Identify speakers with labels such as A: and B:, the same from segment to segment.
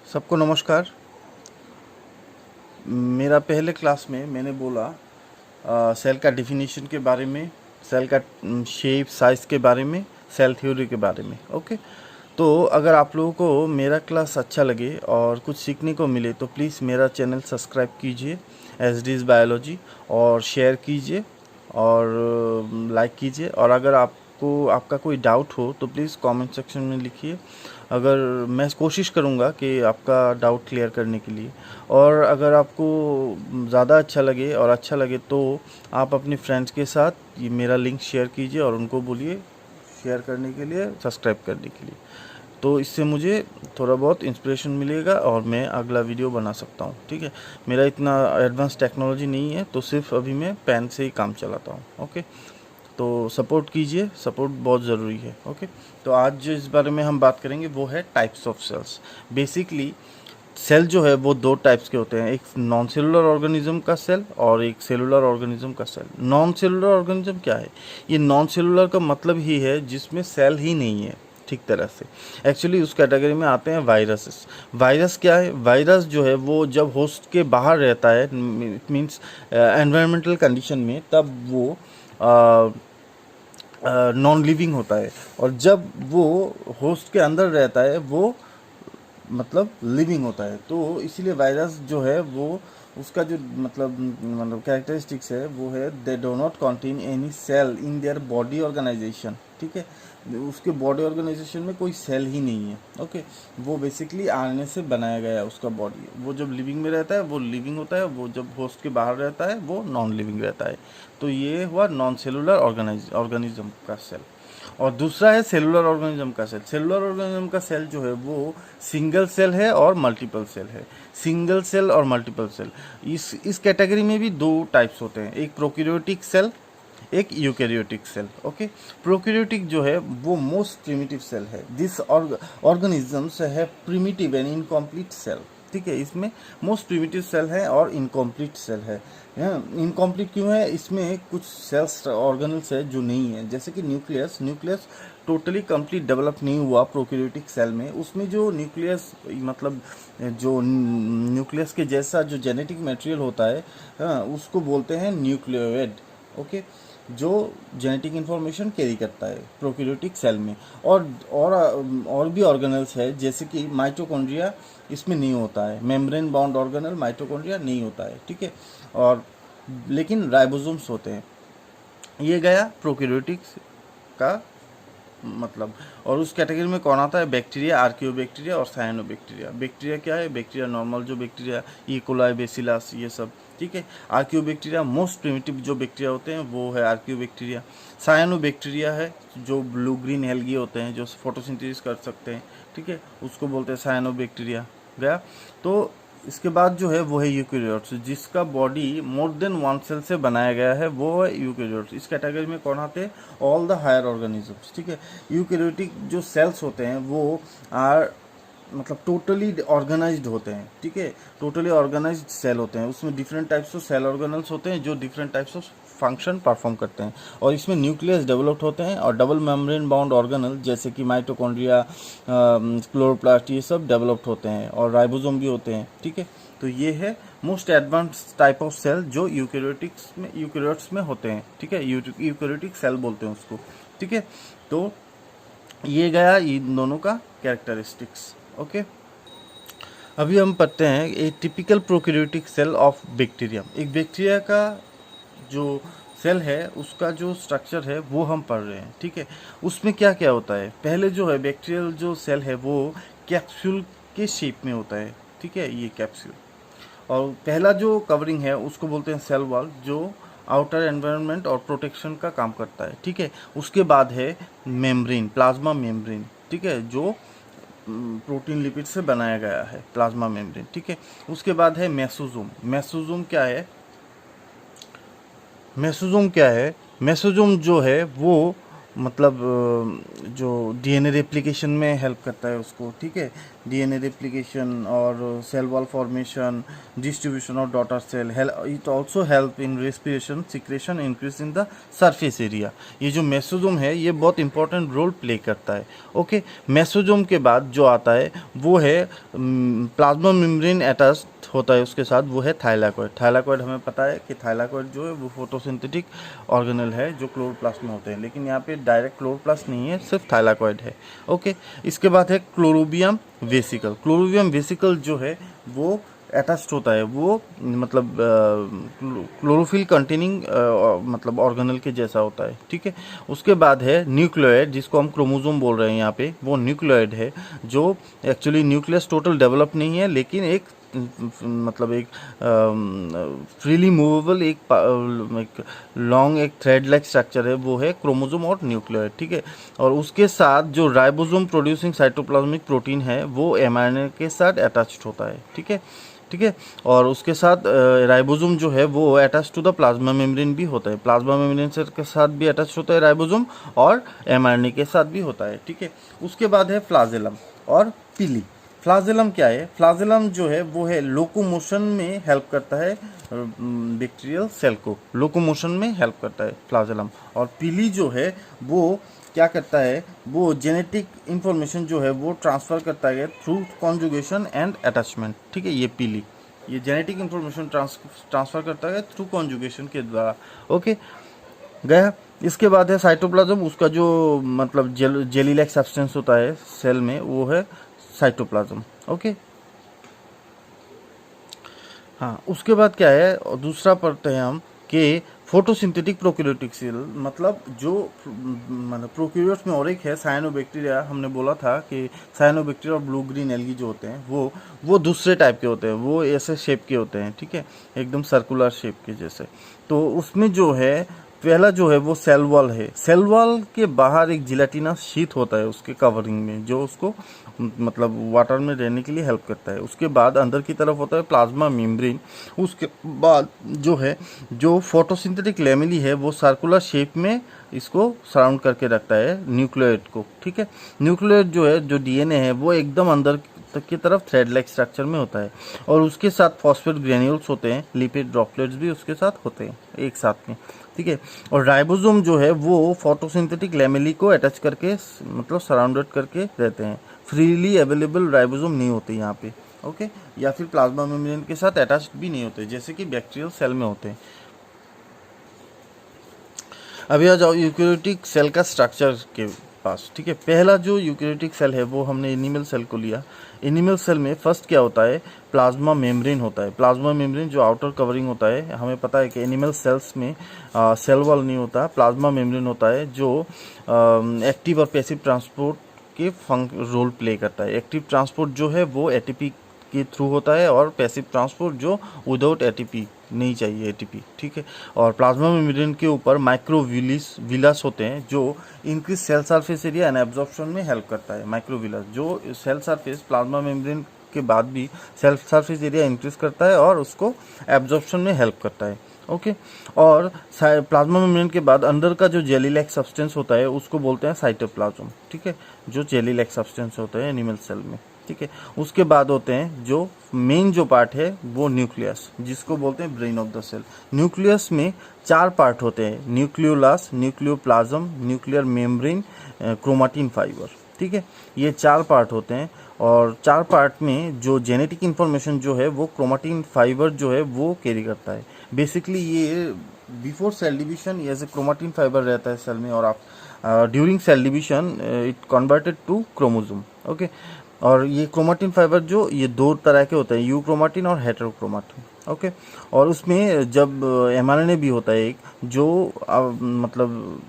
A: सबको नमस्कार। मेरा पहले क्लास में मैंने बोला सेल का डिफिनीशन के बारे में, सेल का शेप साइज़ के बारे में, सेल थ्योरी के बारे में। ओके, तो अगर आप लोगों को मेरा क्लास अच्छा लगे और कुछ सीखने को मिले तो प्लीज़ मेरा चैनल सब्सक्राइब कीजिए एसडीज बायोलॉजी, और शेयर कीजिए और लाइक कीजिए। और अगर आपका कोई डाउट हो तो प्लीज़ कमेंट सेक्शन में लिखिए। अगर मैं कोशिश करूँगा कि आपका डाउट क्लियर करने के लिए। और अगर आपको ज़्यादा अच्छा लगे तो आप अपने फ्रेंड्स के साथ ये मेरा लिंक शेयर कीजिए और उनको बोलिए शेयर करने के लिए, सब्सक्राइब करने के लिए। तो इससे मुझे थोड़ा बहुत इंस्पिरेशन मिलेगा और मैं अगला वीडियो बना सकता हूँ। ठीक है, मेरा इतना एडवांस टेक्नोलॉजी नहीं है, तो सिर्फ अभी मैं पेन से ही काम चलाता हूँ। ओके, तो सपोर्ट कीजिए, सपोर्ट बहुत ज़रूरी है। ओके, तो आज जो इस बारे में हम बात करेंगे वो है types of cells. Basically cell जो है वो दो टाइप्स के होते हैं, एक नॉन सेलुलर ऑर्गेनिज्म का सेल और एक सेलुलर ऑर्गेनिज्म का सेल। नॉन सेलुलर ऑर्गेनिज्म क्या है? ये नॉन सेलुलर का मतलब ही है जिसमें सेल ही नहीं है ठीक तरह से। एक्चुअली उस कैटेगरी में आते हैं वायरसेस। वायरस क्या है? वायरस जो है वो जब होस्ट के बाहर रहता है, मीन्स एनवायरमेंटल कंडीशन में, तब वो नॉन लिविंग होता है। और जब वो होस्ट के अंदर रहता है वो मतलब लिविंग होता है। तो इसीलिए वायरस जो है वो उसका जो मतलब कैरेक्टरिस्टिक्स है वो है they do not contain any cell in their body organisation. ठीक है, उसके बॉडी ऑर्गेनाइजेशन में कोई सेल ही नहीं है। ओके, वो बेसिकली आरएनए से बनाया गया है उसका बॉडी। वो जब लिविंग में रहता है वो लिविंग होता है, वो जब होस्ट के बाहर रहता है वो नॉन लिविंग रहता है। तो ये हुआ नॉन सेलुलर ऑर्गेनिज्म का सेल। और दूसरा है सेलुलर ऑर्गेनिज्म का सेल। सेलुलर ऑर्गेनिज्म का सेल जो है वो सिंगल सेल है और मल्टीपल सेल है। सिंगल सेल और मल्टीपल सेल, इस कैटेगरी में भी दो टाइप्स होते हैं, एक प्रोकैरियोटिक सेल, एक यूकैरियोटिक सेल। ओके, प्रोकैरियोटिक जो है वो मोस्ट प्रिमिटिव सेल है। दिस ऑर्गेनिजम्स है प्रिमिटिव एंड इनकम्प्लीट सेल। ठीक है, इसमें मोस्ट प्रिमिटिव सेल है और इनकम्प्लीट सेल है। इनकम्प्लीट क्यों है? इसमें कुछ सेल्स ऑर्गेनल्स है जो नहीं है, जैसे कि nucleus. Nucleus totally complete develop नहीं हुआ प्रोकैरियोटिक सेल में। उसमें जो न्यूक्लियस मतलब जो न्यूक्लियस के जैसा जो जेनेटिक मटेरियल होता है, उसको बोलते हैं न्यूक्लियोइड। ओके, जो जेनेटिक इन्फॉर्मेशन कैरी करता है प्रोकैरियोटिक सेल में। और भी ऑर्गेनल्स है, जैसे कि माइटोकॉन्ड्रिया इसमें नहीं होता है, मेम्ब्रेन बाउंड ऑर्गेनल माइटोकॉन्ड्रिया नहीं होता है। ठीक है, और लेकिन राइबोसोम्स होते हैं। ये गया प्रोकैरियोटिक का मतलब। और उस कैटेगरी में कौन आता है? बैक्टीरिया, आर्कियोबैक्टीरिया और साइनोबैक्टीरिया। बैक्टीरिया क्या है? बैक्टीरिया नॉर्मल जो बैक्टीरिया, ई कोलाई, बेसिलस, ये सब। ठीक है, आर्कियोबैक्टीरिया मोस्ट प्रिमिटिव जो बैक्टीरिया होते हैं वो है आर्कियोबैक्टीरिया। साइनोबैक्टीरिया है जो ब्लू ग्रीन एल्गी होते हैं जो फोटोसिंथेसिस कर सकते हैं। ठीक है, उसको बोलते हैं साइनोबैक्टीरिया। गया। तो इसके बाद जो है वो है यूकैरियोट्स, जिसका body more than one cell से बनाया गया है, वो है यूकैरियोट्स। इस कैटेगरी में कौन आते हैं? All the higher organisms. ठीक है, यूकैरियोटिक जो सेल्स होते हैं वो आर मतलब टोटली ऑर्गेनाइज्ड होते हैं। ठीक है, टोटली ऑर्गेनाइज्ड सेल होते हैं। उसमें different types of cell organelles होते हैं जो different types of function perform करते हैं। और इसमें न्यूक्लियस डेवलप्ड होते हैं और डबल मेम्ब्रेन बाउंड ऑर्गेनल जैसे कि माइटोकॉन्ड्रिया, क्लोरोप्लास्ट, ये सब डेवलप्ड होते हैं और राइबोसोम भी होते हैं। ठीक है, तो ये है most advance type of cell जो यूकैरियोट्स में होते हैं। ठीक है, यूकैरियोटिक सेल बोलते हैं उसको। ठीक है, तो ये गया इन दोनों का कैरेक्टरिस्टिक्स। ओके, अभी हम पढ़ते हैं a typical prokaryotic cell of bacteria. एक बैक्टीरिया का जो सेल है उसका जो स्ट्रक्चर है वो हम पढ़ रहे हैं। ठीक है, उसमें क्या क्या होता है? पहले जो है बैक्टीरियल जो सेल है वो कैप्सूल के शेप में होता है। ठीक है, ये कैप्सूल। और पहला जो कवरिंग है उसको बोलते हैं सेल वॉल, जो आउटर एनवायरनमेंट और प्रोटेक्शन का काम करता है। ठीक है, उसके बाद है मेम्ब्रेन, प्लाज्मा मेम्ब्रेन। ठीक है, जो प्रोटीन लिपिड से बनाया गया है, प्लाज्मा मेम्ब्रेन। ठीक है, उसके बाद है मेसोजोम। मेसोजोम क्या है? मेसोजोम जो है वो मतलब जो डीएनए रेप्लिकेशन में हेल्प करता है उसको। ठीक है, डीएनए रेप्लिकेशन और cell wall formation, distribution of daughter cell. It also help in respiration, secretion, increase in the surface area. ये जो मेसोजोम है ये बहुत इंपॉर्टेंट रोल प्ले करता है। ओके, मेसोजोम के बाद जो आता है वो है प्लाज्मा मेम्ब्रेन अटैच होता है उसके साथ, वो है थाइलाकॉइड। थाइलाकॉइड हमें पता है कि थाइलाकॉइड जो है वो फोटोसिंथेटिक ऑर्गेनल है जो क्लोरोप्लास्ट में होते हैं, लेकिन यहाँ पे डायरेक्ट क्लोरोप्लास्ट नहीं है, सिर्फ थाइलाकॉइड है। ओके, इसके बाद है क्लोरोबियम वेसिकल। क्लोरोबियम वेसिकल जो है वो अटैच्ड होता है, वो मतलब क्लोरोफिल कंटेनिंग मतलब ऑर्गेनल के जैसा होता है। ठीक है, उसके बाद है न्यूक्लियोइड, जिसको हम क्रोमोसोम बोल रहे हैं यहाँ पे, वो न्यूक्लियोइड है जो एक्चुअली न्यूक्लियस टोटल डेवलप नहीं है, लेकिन एक मतलब एक फ्रीली मूवेबल एक लॉन्ग एक थ्रेड लाइक स्ट्रक्चर है, वो है क्रोमोसोम और न्यूक्लियोइड। ठीक है, और उसके साथ जो राइबोसोम प्रोड्यूसिंग साइटोप्लाज्मिक प्रोटीन है वो एमआरएनए के साथ अटैच्ड होता है। ठीक है, ठीक है, और उसके साथ राइबोसोम जो है वो attach to the plasma membrane भी होता है। प्लाज्मा मेम्ब्रेन के साथ भी अटैच होता है राइबोसोम, और एमआरएनए के साथ भी होता है। ठीक है, उसके बाद है फ्लाजेलम और पीली। फ्लाजेलम क्या है? फ्लाजेलम जो है वो है लोकोमोशन में हेल्प करता है, बैक्टीरियल सेल को लोकोमोशन में हेल्प करता है फ्लाजेलम। और पीली जो है वो क्या करता है? वो जेनेटिक इंफॉर्मेशन जो है वो ट्रांसफ़र करता है थ्रू कॉन्जुगेशन एंड अटैचमेंट। ठीक है, ये पीली ये जेनेटिक इंफॉर्मेशन ट्रांसफ़र करता है थ्रू कॉन्जुगेशन के द्वारा। ओके, गया। इसके बाद है साइटोप्लाज्म, उसका जो मतलब जेली लाइक सब्सटेंस होता है सेल में, वो है साइटोप्लाज्म। ओके, हाँ, उसके बाद क्या है? और दूसरा पढ़ते हैं हम कि फोटोसिंथेटिक प्रोक्यूरियोटिक सेल, मतलब जो मतलब प्रोक्यूरियोट्स में और एक है साइनोबैक्टीरिया। हमने बोला था कि साइनोबैक्टीरिया और ब्लू ग्रीन एल्गी जो होते हैं वो दूसरे टाइप के होते हैं, वो ऐसे शेप के होते हैं। ठीक है, एकदम सर्कुलर शेप के जैसे। तो उसमें जो है पहला जो है वो सेल वॉल है। सेल वॉल के बाहर एक जिलेटिनस शीट होता है उसके कवरिंग में, जो उसको मतलब वाटर में रहने के लिए हेल्प करता है। उसके बाद अंदर की तरफ होता है प्लाज्मा मेम्ब्रेन। उसके बाद जो है जो फोटोसिंथेटिक लैमेली है वो सर्कुलर शेप में इसको सराउंड करके रखता है न्यूक्लियोइड को। ठीक है, न्यूक्लियोइड जो है जो डीएनए है वो एकदम अंदर तक की तरफ थ्रेड लाइक स्ट्रक्चर में होता है, और उसके साथ फॉस्फेट ग्रेन्यूल्स होते हैं, लिपिड ड्रॉपलेट्स भी उसके साथ होते हैं एक साथ में। ठीक है, और राइबोसोम जो है वो फोटोसिंथेटिक लैमेली को अटैच करके मतलब सराउंडेड करके रहते हैं। फ्रीली अवेलेबल राइबोसोम नहीं होते यहाँ पे। ओके, या फिर प्लाज्मा मेम्ब्रेन के साथ अटैच भी नहीं होते जैसे कि बैक्टीरियल सेल में होते हैं। अभी आ जाओ यूकेरियोटिक सेल का स्ट्रक्चर के पास। ठीक है, पहला जो यूकेरियोटिक सेल है वो हमने एनिमल सेल को लिया। एनिमल सेल में फर्स्ट क्या होता है? प्लाज्मा मेम्ब्रेन होता है। प्लाज्मा मेम्ब्रेन जो आउटर कवरिंग होता है, हमें पता है कि एनिमल सेल्स में सेल वॉल नहीं होता, प्लाज्मा मेम्ब्रेन होता है जो एक्टिव और पैसिव ट्रांसपोर्ट के रोल प्ले करता है। एक्टिव ट्रांसपोर्ट जो है वो एटीपी के थ्रू होता है, और पैसिव ट्रांसपोर्ट जो विदाउट एटीपी, नहीं चाहिए एटीपी। ठीक है, और प्लाज्मा मेम्ब्रेन के ऊपर माइक्रोविलास होते हैं जो increase cell surface area and absorption में हेल्प करता है। माइक्रोविलास जो सेल सरफेस प्लाज्मा मेम्ब्रेन के बाद भी सेल सरफेस एरिया इंक्रीज करता है और उसको एब्जॉर्प्शन में हेल्प करता है। ओके, और प्लाज्मा मेम्ब्रेन के बाद अंदर का जो जेली लाइक सब्सटेंस होता है उसको बोलते हैं साइटोप्लाज्म। ठीक है, जो जेली लाइक सब्सटेंस होते हैं एनिमल सेल में। ठीक है, उसके बाद होते हैं जो मेन जो पार्ट है वो न्यूक्लियस, जिसको बोलते हैं brain of the cell. Nucleus में 4 पार्ट होते हैं: nucleolus, nucleoplasm, nuclear membrane, chromatin fibre. ठीक है, ये 4 पार्ट होते हैं, और 4 पार्ट में जो जेनेटिक इन्फॉर्मेशन जो है वो क्रोमाटिन फाइबर जो है वो कैरी करता है। बेसिकली ये बिफोर सेल डिवीजन ये ऐसे क्रोमाटिन फाइबर रहता है सेल में, और आप during cell division it converted to chromosome. Okay, और ये क्रोमाटिन फाइबर जो ये 2 तरह के होते हैं, यू क्रोमाटिन और हेटेरोक्रोमाटिन। ओके, और उसमें जब एमआरएनए भी होता है एक, जो मतलब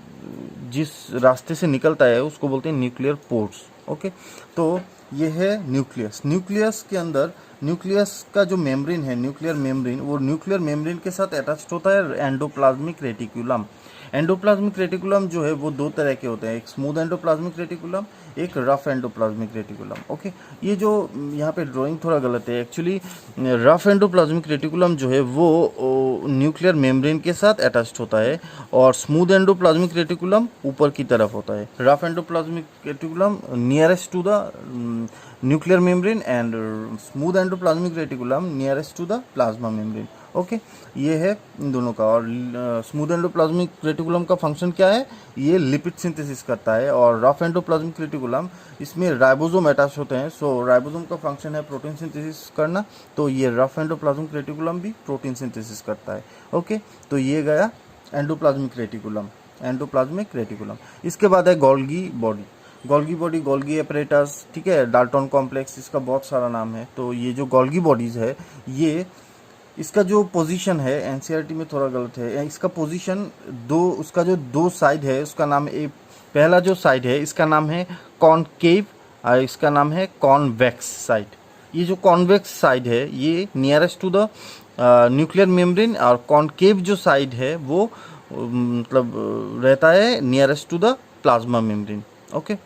A: जिस रास्ते से निकलता है उसको बोलते हैं न्यूक्लियर पोर्ट्स। ओके, तो ये है न्यूक्लियस। न्यूक्लियस के अंदर न्यूक्लियस का जो मेम्ब्रेन है, न्यूक्लियर मेम्ब्रेन, वो न्यूक्लियर मेम्ब्रेन के साथ अटैच्ड होता है एंडोप्लाज्मिक रेटिकुलम। एंडोप्लाज्मिक रेटिकुलम जो है वो 2 तरह के होते हैं, एक स्मूथ एंडोप्लाज्मिक रेटिकुलम, एक रफ एंडोप्लाज्मिक रेटिकुलम। ओके, ये जो यहाँ पे ड्राइंग थोड़ा गलत है एक्चुअली। रफ एंडोप्लाज्मिक रेटिकुलम जो है वो न्यूक्लियर मेम्ब्रेन के साथ अटैच्ड होता है और स्मूथ एंडोप्लाज्मिक रेटिकुलम ऊपर की तरफ होता है। Rough endoplasmic reticulum nearest to the nuclear membrane and smooth endoplasmic reticulum nearest to the plasma membrane. Okay, ये है इन दोनों का। और स्मूथ एंडोप्लाज्मिक रेटिकुलम का फंक्शन क्या है, ये लिपिड सिंथेसिस करता है। और रफ एंडोप्लाज्मिक रेटिकुलम, इसमें राइबोसोम अटैच होते हैं। सो राइबोसोम का फंक्शन है प्रोटीन सिंथेसिस करना, तो ये रफ एंडोप्लाज्मिक रेटिकुलम भी प्रोटीन सिंथेसिस करता है। ओके, तो ये गया एंडोप्लाज्मिक रेटिकुलम, एंडोप्लाज्मिक रेटिकुलम। इसके बाद है Golgi body. Golgi body, Golgi apparatus, ठीक है, डाल्टन कॉम्प्लेक्स, इसका बहुत सारा नाम है। तो ये जो गोल्गी बॉडीज है, ये इसका जो पोजीशन है एनसीईआरटी में थोड़ा गलत है। इसका पोजीशन उसका जो दो साइड है उसका नाम पहला जो साइड है इसका नाम है कॉनकेव और इसका नाम है कॉन्वेक्स साइड। ये जो कॉन्वेक्स साइड है ये nearest to the nuclear membrane और कॉनकेव जो साइड है वो मतलब रहता है nearest to the plasma membrane. Okay,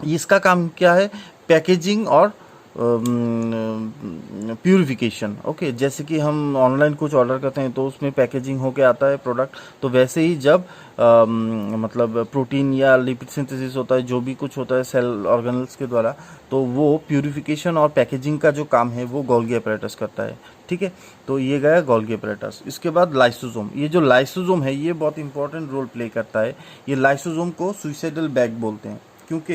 A: इसका काम क्या है, पैकेजिंग और प्यूरिफिकेशन। ओके, जैसे कि हम ऑनलाइन कुछ ऑर्डर करते हैं तो उसमें पैकेजिंग होके आता है प्रोडक्ट, तो वैसे ही जब मतलब प्रोटीन या लिपिड सिंथेसिस होता है, जो भी कुछ होता है सेल ऑर्गेनल्स के द्वारा, तो वो प्यूरिफिकेशन और पैकेजिंग का जो काम है वो गोल्गी अपैरेटस करता है। ठीक है, तो ये गया गोल्गी अपैरेटस। इसके बाद लाइसोसोम। ये जो लाइसोसोम है ये बहुत इंपॉर्टेंट रोल प्ले करता है। ये लाइसोसोम को सुइसाइडल बैग बोलते हैं क्योंकि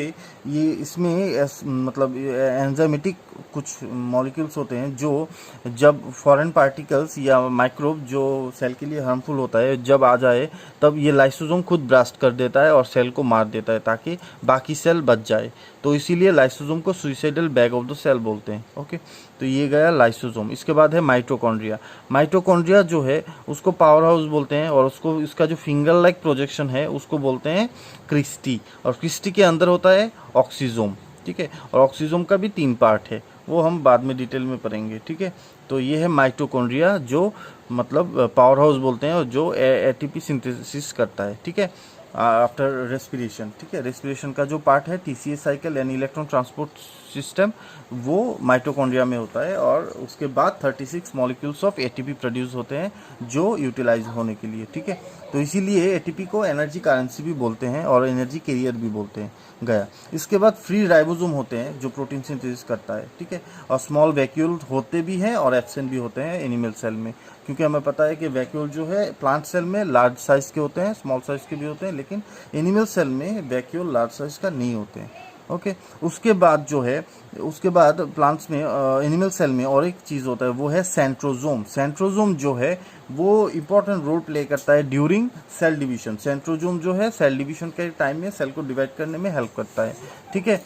A: ये इसमें मतलब एंजाइमेटिक कुछ मॉलिक्यूल्स होते हैं जो जब फॉरेन पार्टिकल्स या माइक्रोब जो सेल के लिए हार्मफुल होता है जब आ जाए, तब ये लाइसोसोम खुद ब्रास्ट कर देता है और सेल को मार देता है ताकि बाकी सेल बच जाए। तो इसीलिए लाइसोसोम को suicidal bag of the cell बोलते हैं। ओके, तो ये गया लाइसोसोम। इसके बाद है माइटोकॉन्ड्रिया। माइटोकॉन्ड्रिया जो है उसको पावर हाउस बोलते हैं और उसको इसका जो फिंगर लाइक प्रोजेक्शन है उसको बोलते हैं क्रिस्टी। और क्रिस्टी के अंदर होता है ऑक्सीजोम। ठीक है, और ऑक्सीजोम का भी 3 पार्ट है, वो हम बाद में डिटेल में पढ़ेंगे। ठीक है, तो ये है माइटोकॉन्ड्रिया जो मतलब पावर हाउस बोलते हैं और जो एटीपी सिंथेसिस करता है। ठीक है, आफ्टर रेस्पिरेशन। ठीक है, रेस्पिरेशन का जो पार्ट है टीसीएस साइकिल यानी इलेक्ट्रॉन ट्रांसपोर्ट सिस्टम, वो माइटोकॉन्ड्रिया में होता है। और उसके बाद 36 मॉलिक्यूल्स ऑफ एटीपी प्रोड्यूस होते हैं जो यूटिलाइज होने के लिए। ठीक है, तो इसीलिए एटीपी को एनर्जी करेंसी भी बोलते हैं और एनर्जी कैरियर भी बोलते हैं। गया। इसके बाद फ्री राइबोसोम होते हैं जो प्रोटीन सिंथेसिस करता है। ठीक है, और स्मॉल वैक्यूल होते भी हैं और एब्सेंट भी होते हैं एनिमल सेल में, क्योंकि हमें पता है कि वैक्यूल जो है प्लांट सेल में लार्ज साइज के होते हैं, स्मॉल साइज के भी होते हैं, लेकिन एनिमल सेल में वैक्यूल लार्ज साइज का नहीं होते हैं। ओके, उसके बाद जो है उसके बाद प्लांट्स में एनिमल सेल में और एक चीज़ होता है वो है सेंट्रोजोम। सेंट्रोजोम जो है वो इंपॉर्टेंट रोल प्ले करता है ड्यूरिंग सेल डिवीजन। सेंट्रोजोम जो है सेल डिवीजन के टाइम में सेल को डिवाइड करने में हेल्प करता है। ठीक है,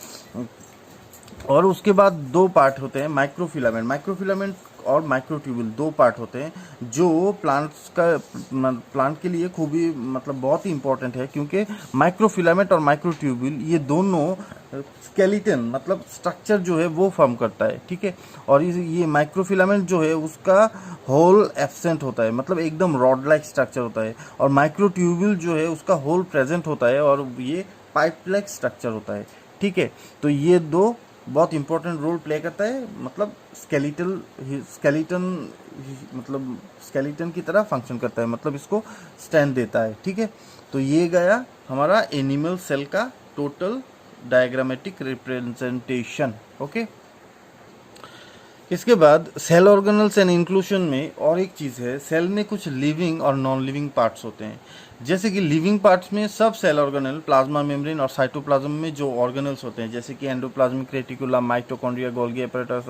A: और उसके बाद 2 पार्ट होते हैं, माइक्रोफिलामेंट। माइक्रोफिलामेंट और माइक्रोट्यूबुल 2 पार्ट होते हैं जो प्लांट के लिए खूब ही मतलब बहुत ही इंपॉर्टेंट है, क्योंकि माइक्रोफिलामेंट और माइक्रोट्यूबुल ये दोनों स्केलेटन मतलब स्ट्रक्चर जो है वो फॉर्म करता है। ठीक है, और ये माइक्रोफिलामेंट जो है उसका होल एब्सेंट होता है, मतलब एकदम रॉड लाइक स्ट्रक्चर होता है, और माइक्रोट्यूबुल जो है उसका होल प्रेजेंट होता है और ये पाइप लाइक स्ट्रक्चर होता है। ठीक है, तो ये 2 बहुत इंपॉर्टेंट रोल प्ले करता है, मतलब स्केलेटन की तरह फंक्शन करता है, मतलब इसको स्टैंड देता है। ठीक है, तो ये गया हमारा एनिमल सेल का टोटल डायग्रामेटिक रिप्रेजेंटेशन। ओके, इसके बाद सेल ऑर्गेनल्स एंड इंक्लूजन में और एक चीज़ है, सेल में कुछ लिविंग और नॉन लिविंग पार्ट्स होते हैं। जैसे कि लिविंग पार्ट्स में सब सेल ऑर्गेनल, प्लाज्मा मेम्ब्रेन और साइटोप्लाज्म में जो ऑर्गेनल्स होते हैं जैसे कि endoplasmic reticulum, mitochondria, Golgi apparatus,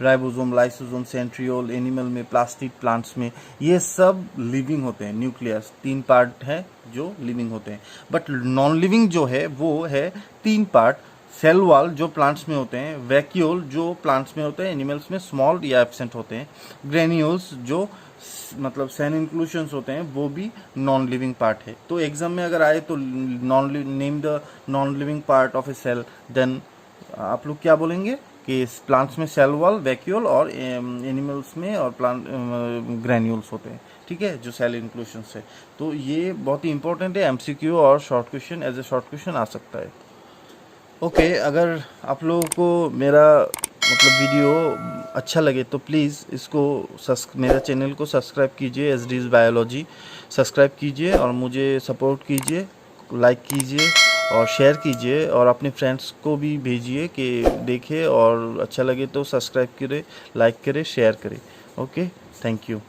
A: ribosome, lysosome, centriole, animal में, प्लास्टिड प्लांट्स में, ये सब लिविंग होते हैं। न्यूक्लियस 3 पार्ट है जो लिविंग होते हैं, बट नॉन लिविंग जो है वो है 3 पार्ट। सेल वॉल जो प्लांट्स में होते हैं, वैक्यूल जो प्लांट्स में होते हैं, एनिमल्स में स्मॉल या एब्सेंट होते हैं, ग्रेन्यूल्स जो मतलब सेल इंक्लूजन्स होते हैं वो भी नॉन लिविंग पार्ट है। तो एग्जाम में अगर आए तो name the non living part of a cell, then आप लोग क्या बोलेंगे कि प्लांट्स में सेल वॉल, वैक्यूल और एनिमल्स में और प्लांट ग्रेन्यूल्स होते हैं। ठीक है, जो सेल इंक्लूजन्स है। तो ये बहुत ही इंपॉर्टेंट है, एमसीक्यू और short question as a short question आ सकता है। ओके, अगर आप लोगों को मेरा मतलब वीडियो अच्छा लगे तो प्लीज़ इसको मेरा चैनल को सब्सक्राइब कीजिए, एसडीज बायोलॉजी सब्सक्राइब कीजिए और मुझे सपोर्ट कीजिए, लाइक कीजिए और शेयर कीजिए और अपने फ्रेंड्स को भी भेजिए कि देखें और अच्छा लगे तो सब्सक्राइब करें, लाइक करें, शेयर करें। Okay, thank you.